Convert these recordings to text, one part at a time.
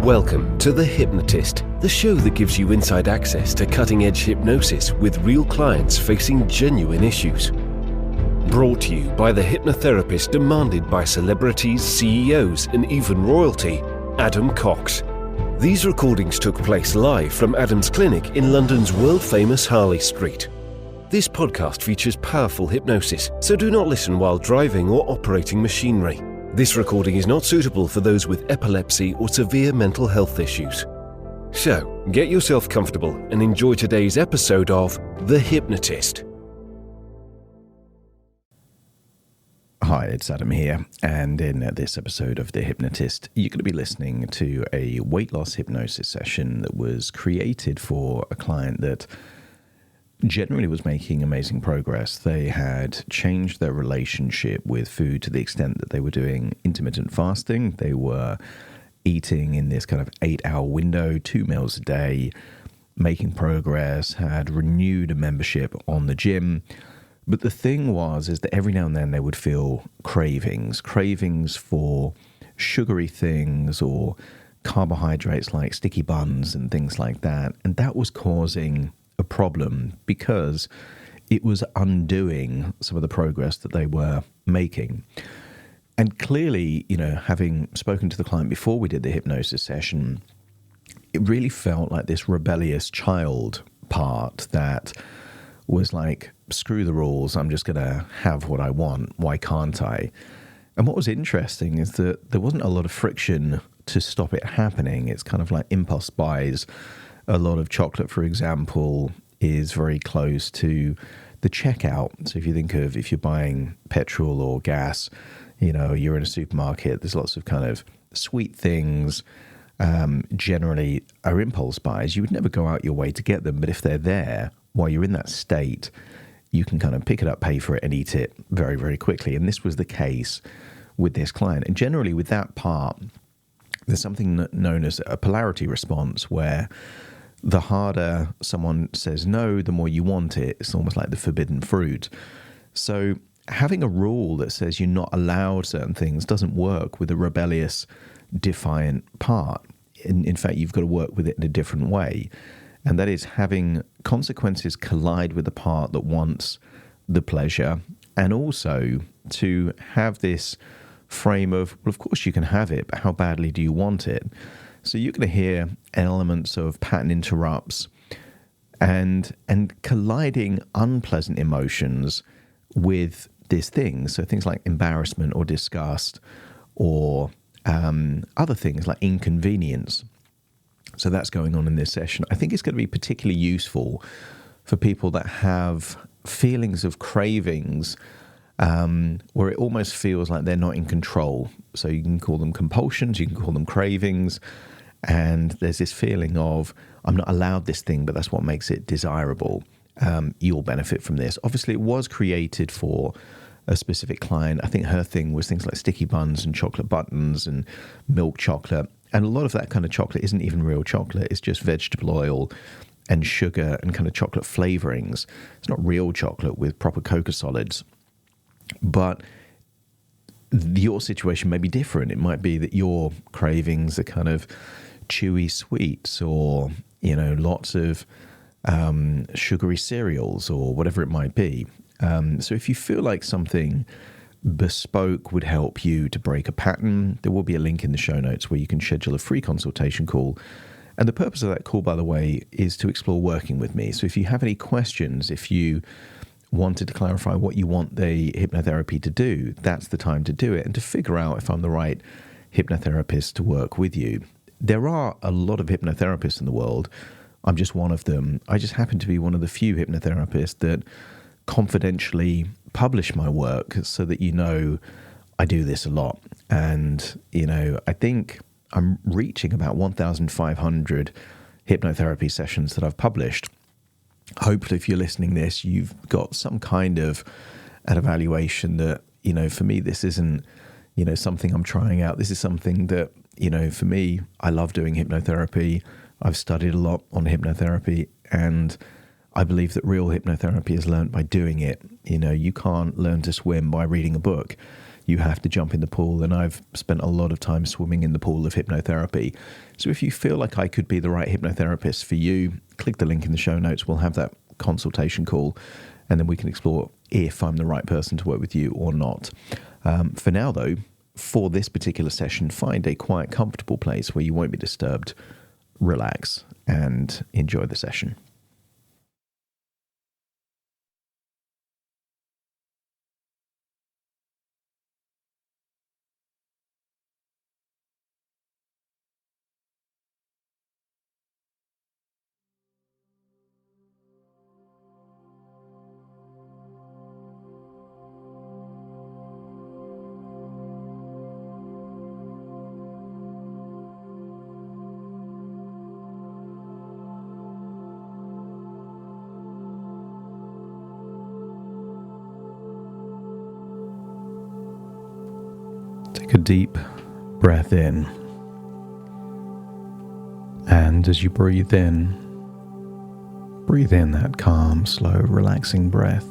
Welcome to The Hypnotist, the show that gives you inside access to cutting-edge hypnosis with real clients facing genuine issues. Brought to you by the hypnotherapist demanded by celebrities, CEOs, and even royalty, Adam Cox. These recordings took place live from Adam's clinic in London's world-famous Harley Street. This podcast features powerful hypnosis, so do not listen while driving or operating machinery. This recording is not suitable for those with epilepsy or severe mental health issues. So, get yourself comfortable and enjoy today's episode of The Hypnotist. Hi, it's Adam here, and in this episode of The Hypnotist, you're going to be listening to a weight loss hypnosis session that was created for a client that generally was making amazing progress. They had changed their relationship with food to the extent that they were doing intermittent fasting. They were eating in this kind of 8-hour window, 2 meals a day, making progress, had renewed a membership on the gym. But the thing is that every now and then they would feel cravings for sugary things or carbohydrates like sticky buns and things like that. And that was causing a problem because it was undoing some of the progress that they were making. And clearly, having spoken to the client before we did the hypnosis session, it really felt like this rebellious child part that was like, screw the rules, I'm just going to have what I want, why can't I? And what was interesting is that there wasn't a lot of friction to stop it happening. It's kind of like impulse buys. A lot of chocolate, for example, is very close to the checkout. So if you think of, if you're buying petrol or gas, you're in a supermarket, there's lots of kind of sweet things, generally are impulse buys. You would never go out your way to get them, but if they're there while you're in that state, you can kind of pick it up, pay for it, and eat it very, very quickly. And this was the case with this client. And generally with that part, there's something known as a polarity response, where the harder someone says no, the more you want it. It's almost like the forbidden fruit. So having a rule that says you're not allowed certain things doesn't work with a rebellious, defiant part. In fact, you've got to work with it in a different way. And that is having consequences collide with the part that wants the pleasure, and also to have this frame of, well, of course you can have it, but how badly do you want it? So you're going to hear elements of pattern interrupts and colliding unpleasant emotions with this thing. So things like embarrassment or disgust or other things like inconvenience. So that's going on in this session. I think it's going to be particularly useful for people that have feelings of cravings where it almost feels like they're not in control. So you can call them compulsions, you can call them cravings, and there's this feeling of, I'm not allowed this thing, but that's what makes it desirable. You'll benefit from this. Obviously, it was created for a specific client. I think her thing was things like sticky buns and chocolate buttons and milk chocolate. And a lot of that kind of chocolate isn't even real chocolate. It's just vegetable oil and sugar and kind of chocolate flavorings. It's not real chocolate with proper cocoa solids. But your situation may be different. It might be that your cravings are kind of chewy sweets or, lots of sugary cereals or whatever it might be. So if you feel like something bespoke would help you to break a pattern, there will be a link in the show notes where you can schedule a free consultation call. And the purpose of that call, by the way, is to explore working with me. So if you have any questions, if you wanted to clarify what you want the hypnotherapy to do, that's the time to do it, and to figure out if I'm the right hypnotherapist to work with you. There are a lot of hypnotherapists in the world. I'm just one of them. I just happen to be one of the few hypnotherapists that confidentially publish my work so that I do this a lot. And, I think I'm reaching about 1,500 hypnotherapy sessions that I've published. Hopefully, if you're listening to this, you've got some kind of an evaluation that, for me, this isn't, something I'm trying out. This is something that, for me, I love doing hypnotherapy. I've studied a lot on hypnotherapy, and I believe that real hypnotherapy is learned by doing it. You can't learn to swim by reading a book. you have to jump in the pool, and I've spent a lot of time swimming in the pool of hypnotherapy. So if you feel like I could be the right hypnotherapist for you, click the link in the show notes. We'll have that consultation call, and then we can explore if I'm the right person to work with you or not. For now, though, for this particular session, find a quiet, comfortable place where you won't be disturbed, relax, and enjoy the session. Take a deep breath in, and as you breathe in that calm, slow, relaxing breath.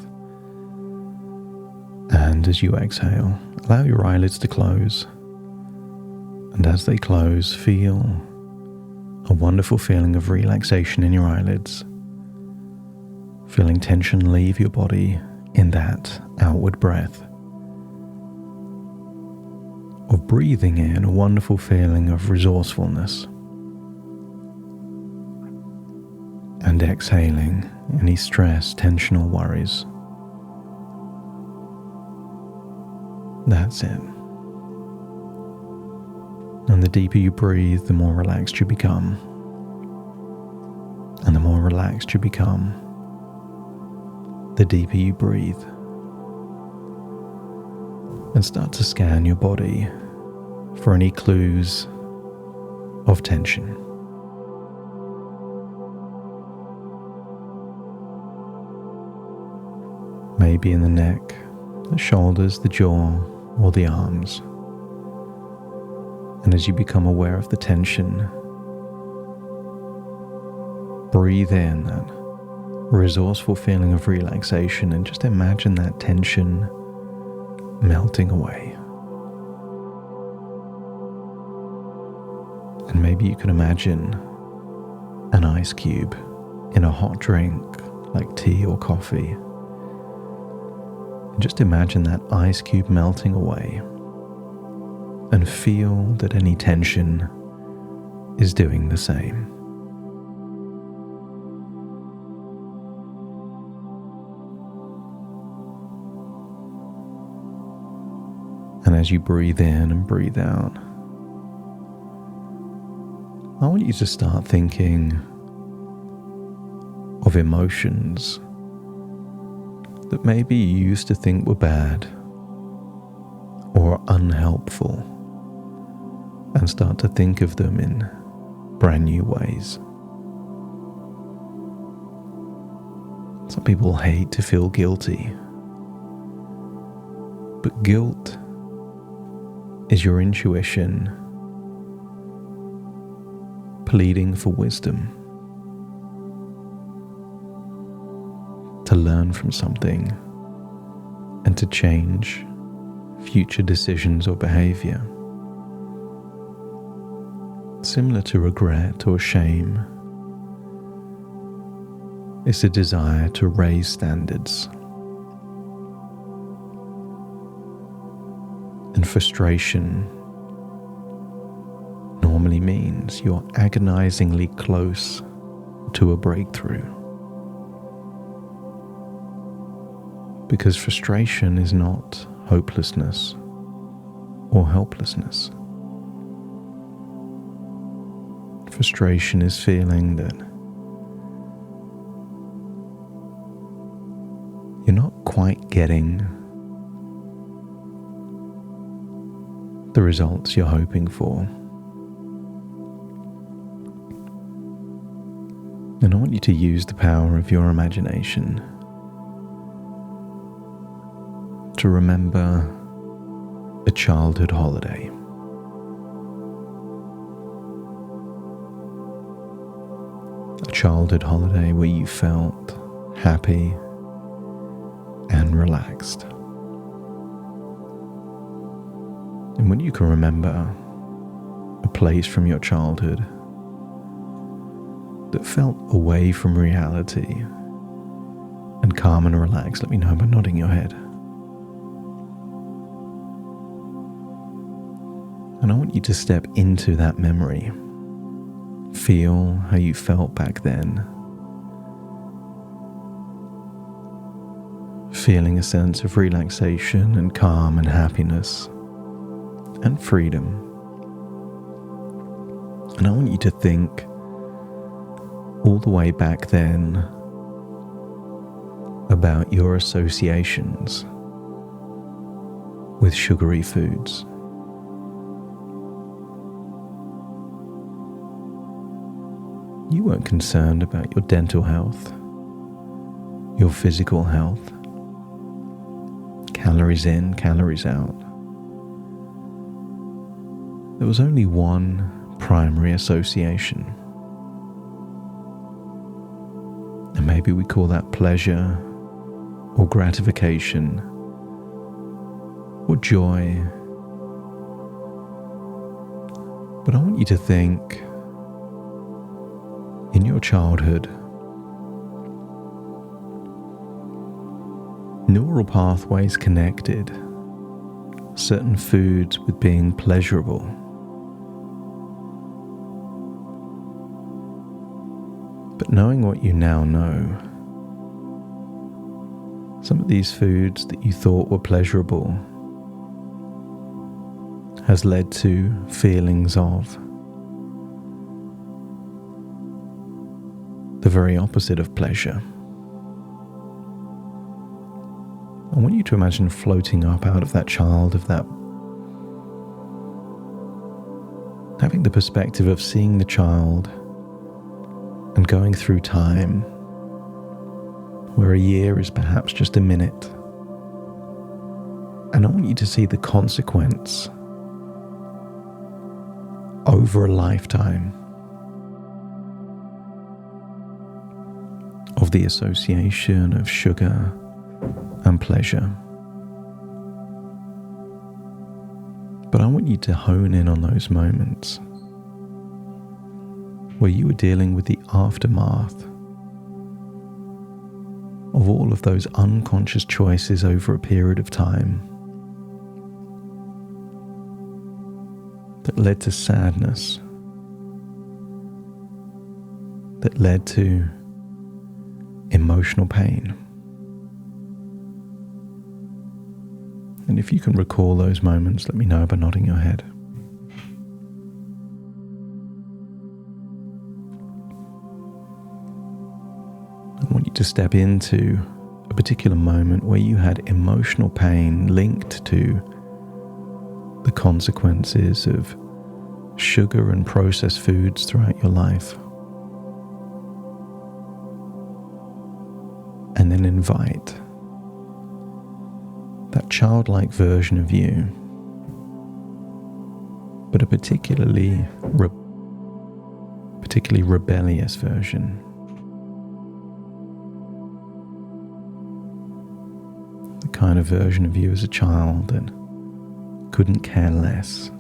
And as you exhale, allow your eyelids to close, and as they close, feel a wonderful feeling of relaxation in your eyelids, feeling tension leave your body in that outward breath. Of breathing in a wonderful feeling of resourcefulness, and exhaling any stress, tension, or worries. That's it. And the deeper you breathe, the more relaxed you become. And the more relaxed you become, the deeper you breathe. And start to scan your body for any clues of tension. Maybe in the neck, the shoulders, the jaw, or the arms. And as you become aware of the tension, breathe in that resourceful feeling of relaxation and just imagine that tension melting away. And maybe you can imagine an ice cube in a hot drink like tea or coffee. And just imagine that ice cube melting away and feel that any tension is doing the same. And as you breathe in and breathe out, I want you to start thinking of emotions that maybe you used to think were bad or unhelpful, and start to think of them in brand new ways. Some people hate to feel guilty, but guilt is your intuition pleading for wisdom, to learn from something and to change future decisions or behavior. Similar to regret or shame, it's a desire to raise standards. And frustration normally means you're agonizingly close to a breakthrough. Because frustration is not hopelessness or helplessness. Frustration is feeling that you're not quite getting the results you're hoping for. And I want you to use the power of your imagination to remember a childhood holiday. A childhood holiday where you felt happy and relaxed. And when you can remember a place from your childhood that felt away from reality and calm and relaxed, let me know by nodding your head. And I want you to step into that memory. Feel how you felt back then. Feeling a sense of relaxation and calm and happiness and freedom. And I want you to think all the way back then about your associations with sugary foods. You weren't concerned about your dental health, your physical health, calories in, calories out. There was only one primary association. And maybe we call that pleasure or gratification or joy. But I want you to think, in your childhood, neural pathways connected certain foods with being pleasurable. But knowing what you now know, some of these foods that you thought were pleasurable has led to feelings of the very opposite of pleasure. I want you to imagine floating up out of that child, of that, having the perspective of seeing the child and going through time, where a year is perhaps just a minute. And I want you to see the consequence over a lifetime of the association of sugar and pleasure. But I want you to hone in on those moments where you were dealing with the aftermath of all of those unconscious choices over a period of time that led to sadness, that led to emotional pain. And if you can recall those moments, let me know by nodding your head. I want you to step into a particular moment where you had emotional pain linked to the consequences of sugar and processed foods throughout your life. And then invite that childlike version of you, but a particularly rebellious version. The kind of version of you as a child that couldn't care less.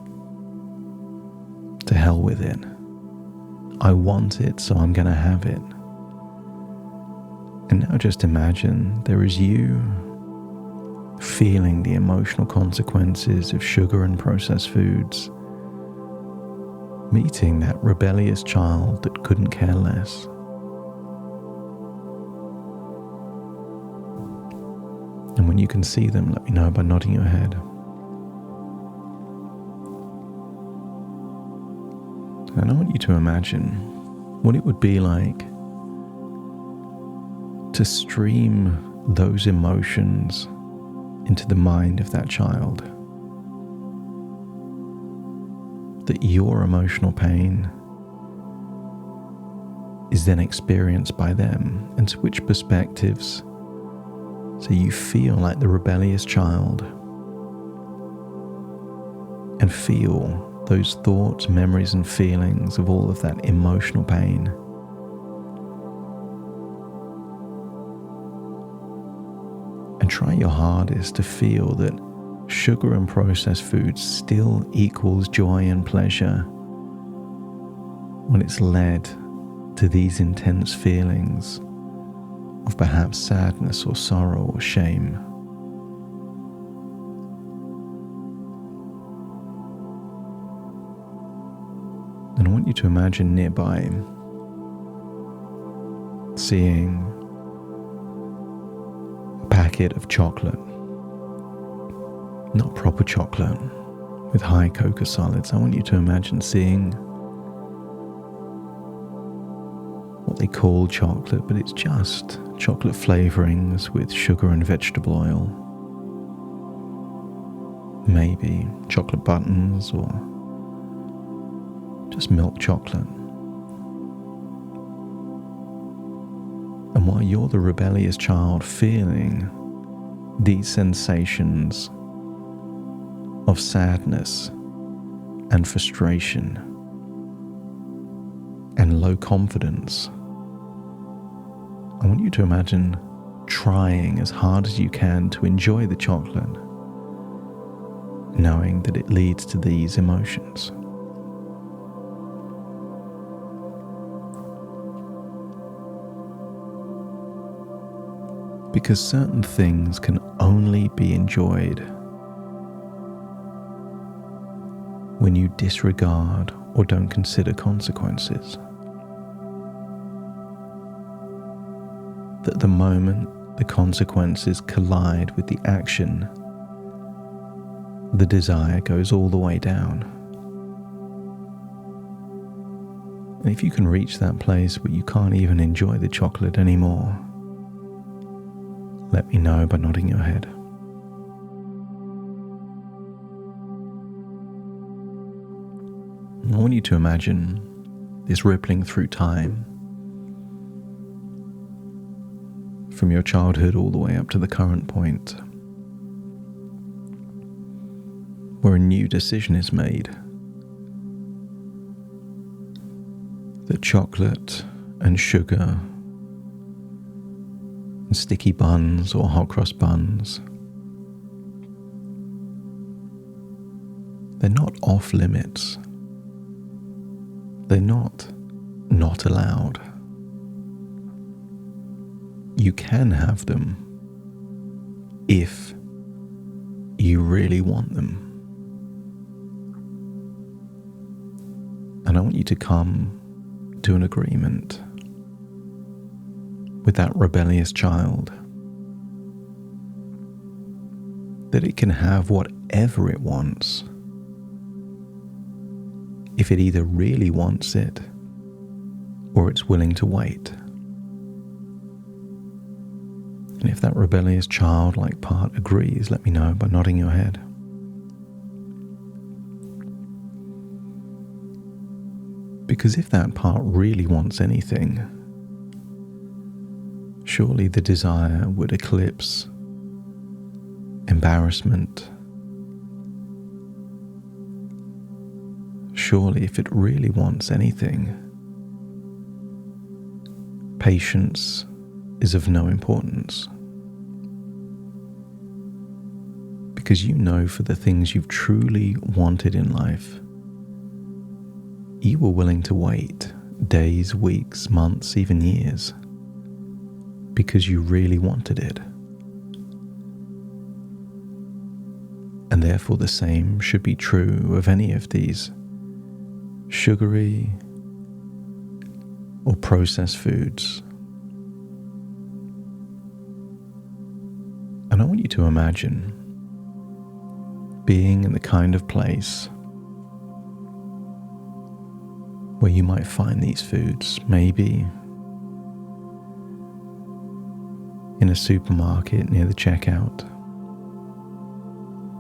To hell with it. I want it, so I'm going to have it. And now just imagine there is you feeling the emotional consequences of sugar and processed foods, meeting that rebellious child that couldn't care less. And when you can see them, let me know by nodding your head. And I want you to imagine what it would be like to stream those emotions into the mind of that child. That your emotional pain is then experienced by them, and switch perspectives so you feel like the rebellious child and feel those thoughts, memories and feelings of all of that emotional pain. And try your hardest to feel that sugar and processed foods still equals joy and pleasure when it's led to these intense feelings of perhaps sadness or sorrow or shame. And I want you to imagine nearby seeing a packet of chocolate, not proper chocolate with high cocoa solids. I want you to imagine seeing what they call chocolate, but it's just chocolate flavorings with sugar and vegetable oil. Maybe chocolate buttons or just milk chocolate. And while you're the rebellious child feeling these sensations of sadness and frustration and low confidence, I want you to imagine trying as hard as you can to enjoy the chocolate, knowing that it leads to these emotions. Because certain things can only be enjoyed when you disregard or don't consider consequences. That the moment the consequences collide with the action, the desire goes all the way down. And if you can reach that place where you can't even enjoy the chocolate anymore, let me know by nodding your head. I want you to imagine this rippling through time, from your childhood all the way up to the current point, where a new decision is made. That chocolate and sugar and sticky buns or hot cross buns, they're not off limits. They're not allowed. You can have them if you really want them. And I want you to come to an agreement with that rebellious child that it can have whatever it wants if it either really wants it or it's willing to wait. And if that rebellious childlike part agrees, let me know by nodding your head. Because if that part really wants anything, surely the desire would eclipse embarrassment. Surely if it really wants anything, patience is of no importance. Because you know for the things you've truly wanted in life, you were willing to wait days, weeks, months, even years, because you really wanted it. And therefore the same should be true of any of these sugary or processed foods. And I want you to imagine being in the kind of place where you might find these foods, maybe in a supermarket near the checkout,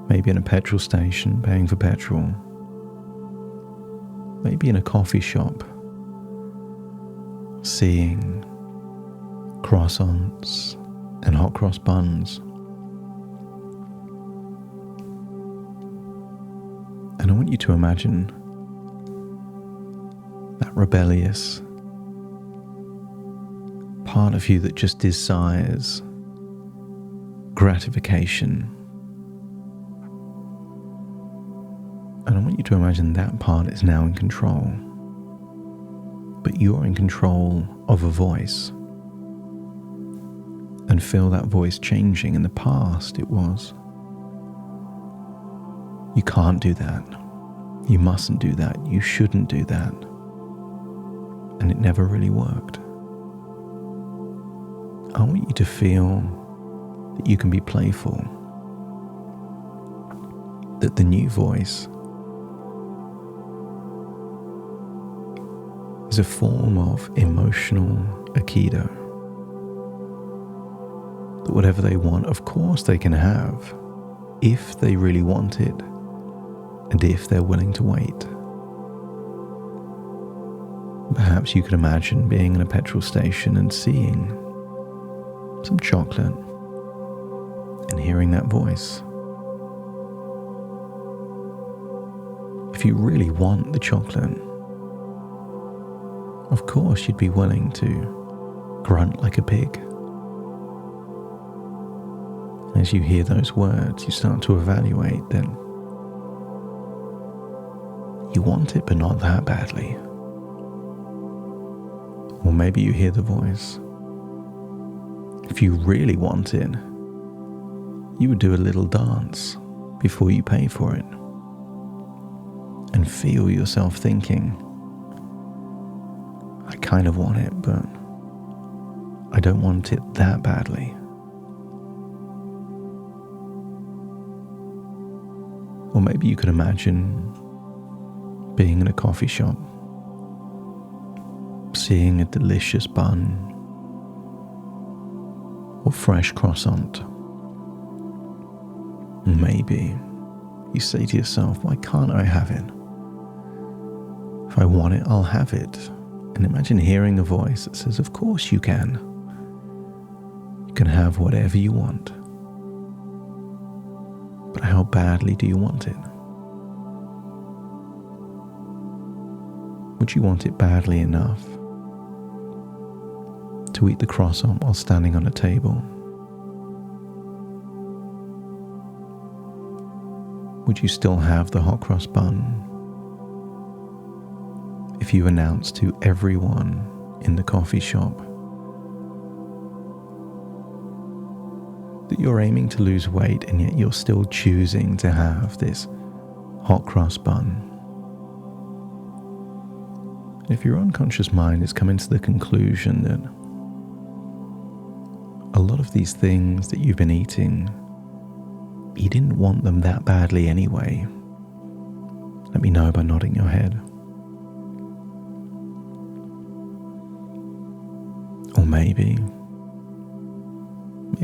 maybe in a petrol station paying for petrol, maybe in a coffee shop, seeing croissants and hot cross buns. And I want you to imagine that rebellious part of you that just desires gratification, want you to imagine that part is now in control. But you're in control of a voice. And feel that voice changing. In the past, it was, you can't do that. You mustn't do that. You shouldn't do that. And it never really worked. I want you to feel that you can be playful. That the new voice is a form of emotional aikido. That whatever they want, of course they can have, if they really want it, and if they're willing to wait. Perhaps you could imagine being in a petrol station and seeing some chocolate and hearing that voice. If you really want the chocolate, of course you'd be willing to grunt like a pig. As you hear those words, you start to evaluate that you want it, but not that badly. Or maybe you hear the voice. If you really want it, you would do a little dance before you pay for it. And feel yourself thinking, I kind of want it, but I don't want it that badly. Or maybe you could imagine being in a coffee shop, seeing a delicious bun or fresh croissant. And maybe you say to yourself, why can't I have it? If I want it, I'll have it. And imagine hearing a voice that says, of course you can. You can have whatever you want. But how badly do you want it? Would you want it badly enough to eat the croissant while standing on a table? Would you still have the hot cross bun if you announced to everyone in the coffee shop that you're aiming to lose weight and yet you're still choosing to have this hot cross bun? If your unconscious mind is coming to the conclusion that a lot of these things that you've been eating, you didn't want them that badly anyway, let me know by nodding your head. Or maybe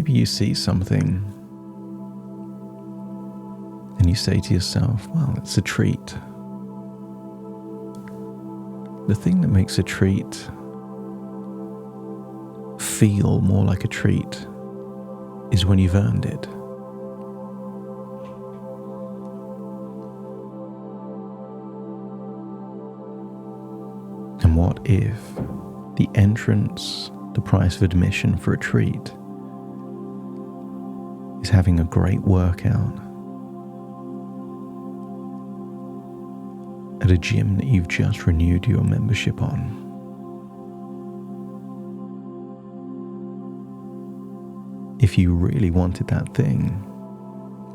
you see something and you say to yourself, well, it's a treat. The thing that makes a treat feel more like a treat is when you've earned it. And what if the entrance, the price of admission for a treat, is having a great workout at a gym that you've just renewed your membership on? If you really wanted that thing,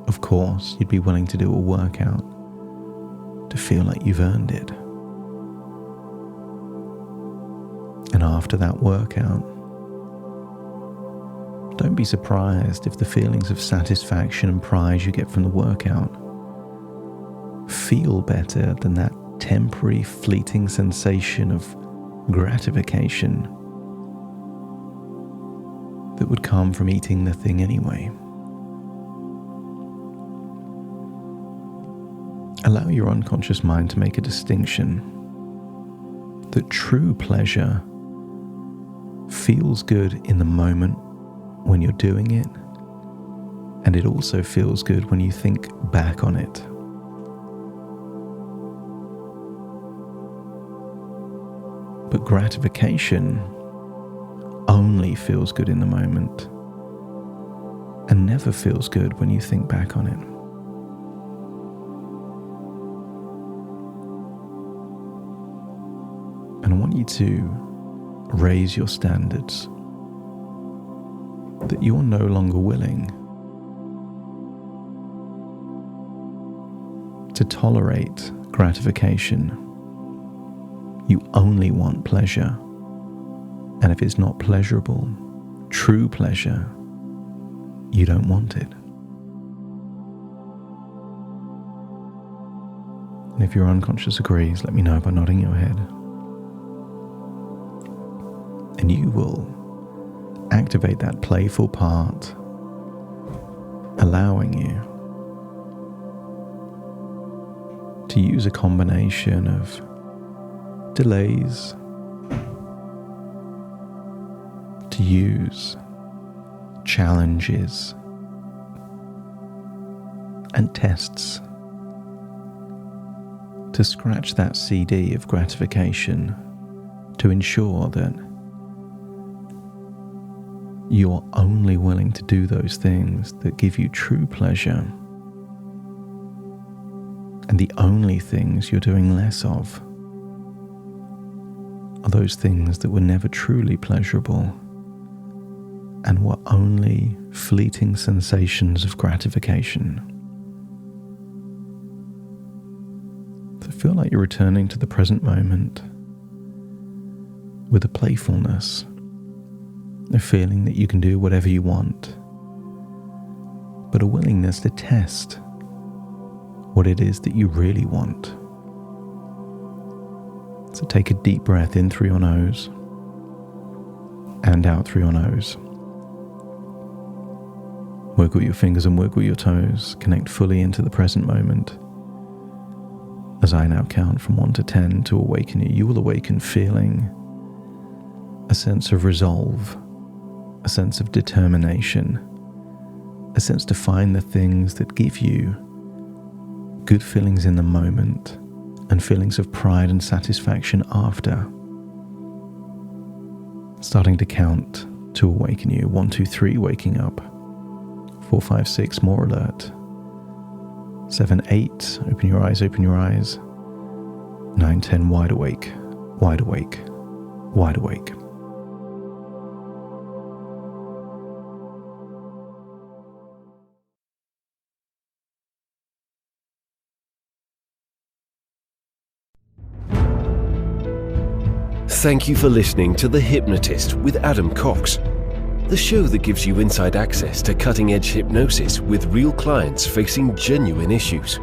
of course you'd be willing to do a workout to feel like you've earned it. And after that workout, don't be surprised if the feelings of satisfaction and pride you get from the workout feel better than that temporary fleeting sensation of gratification that would come from eating the thing anyway. Allow your unconscious mind to make a distinction that true pleasure feels good in the moment when you're doing it, and it also feels good when you think back on it. But gratification only feels good in the moment and never feels good when you think back on it. And I want you to raise your standards, that you're no longer willing to tolerate gratification. You only want pleasure. And if it's not pleasurable, true pleasure, you don't want it. And if your unconscious agrees, let me know by nodding your head. And you will activate that playful part, allowing you to use a combination of delays, to use challenges and tests to scratch that CD of gratification to ensure that you're only willing to do those things that give you true pleasure, and the only things you're doing less of are those things that were never truly pleasurable and were only fleeting sensations of gratification. So feel like you're returning to the present moment with a playfulness, a feeling that you can do whatever you want, but a willingness to test what it is that you really want. So take a deep breath in through your nose and out through your nose. Wiggle your fingers and wiggle your toes. Connect fully into the present moment. As I now count from 1 to 10 to awaken you, you will awaken feeling a sense of resolve, a sense of determination, a sense to find the things that give you good feelings in the moment and feelings of pride and satisfaction after. Starting to count to awaken you. 1, 2, 3, waking up. 4, 5, 6, more alert. 7, 8, open your eyes, open your eyes. 9, 10, wide awake, wide awake, wide awake. Thank you for listening to The Hypnotist with Adam Cox, the show that gives you inside access to cutting-edge hypnosis with real clients facing genuine issues.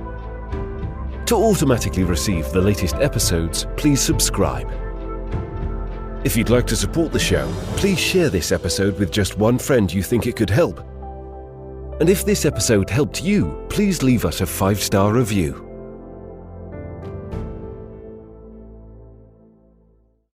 To automatically receive the latest episodes, please subscribe. If you'd like to support the show, please share this episode with just one friend you think it could help. And if this episode helped you, please leave us a 5-star review.